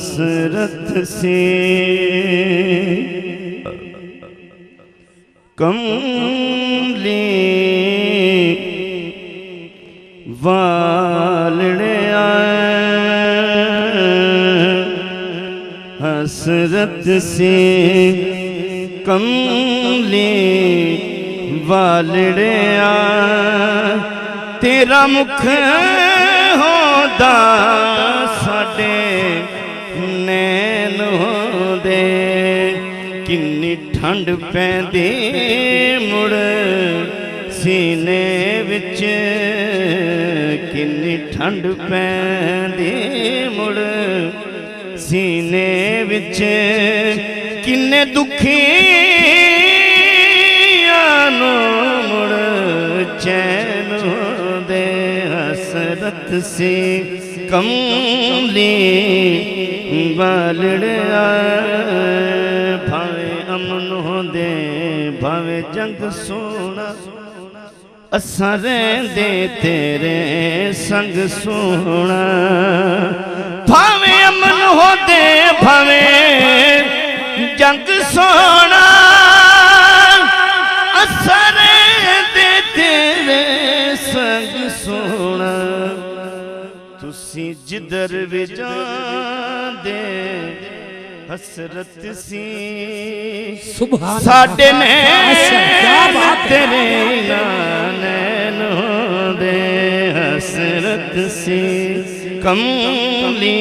हसरत से कमली वालड़े हसरत से कमली वालड़े तेरा मुख होदा साडे नैन दे किन्नी ठंड पैंदी मुड़ सीने विच किन्नी ठंड पैंदी मुड़ सीने विच किन्ने दुखियां मुड़ चैन दे हसरत से कमली वालड़े भावे अमन दे भावे जंग सोना असा रहंदे तेरे संग सोना भावे अमन होते भावे जंग सोना असा रहंदे तेरे संग सोना तुसी जिधर भी जांदे हसरत सी साडे नैन तेरे नैन दे हसरत सी कमली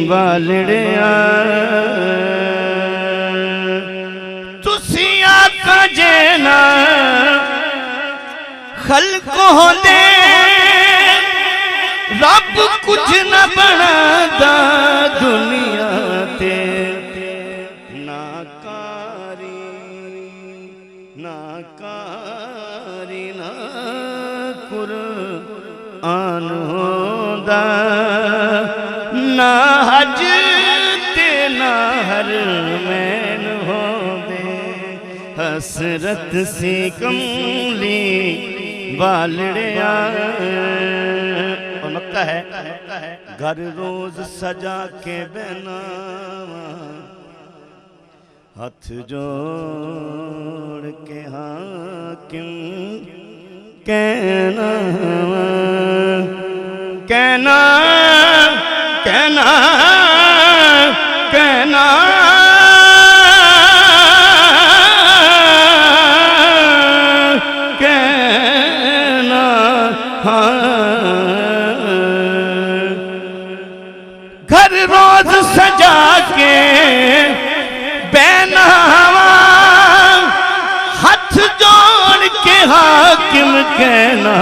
वालड़े तुसी आका जेना खल्क होंदे रब कुछ न बनादा दुनिया ते नाकारी ना कुरआन होंदा ना हज ते ना हरमैन होंदे हसरत से कमली वालड़े है घर रोज सजा के बहना हाथ जोड़ के हाकिम कहना कहना कहना कहना कहना घर रोज सजा के बैनावा हाथ जोड़ के हाकिम कहना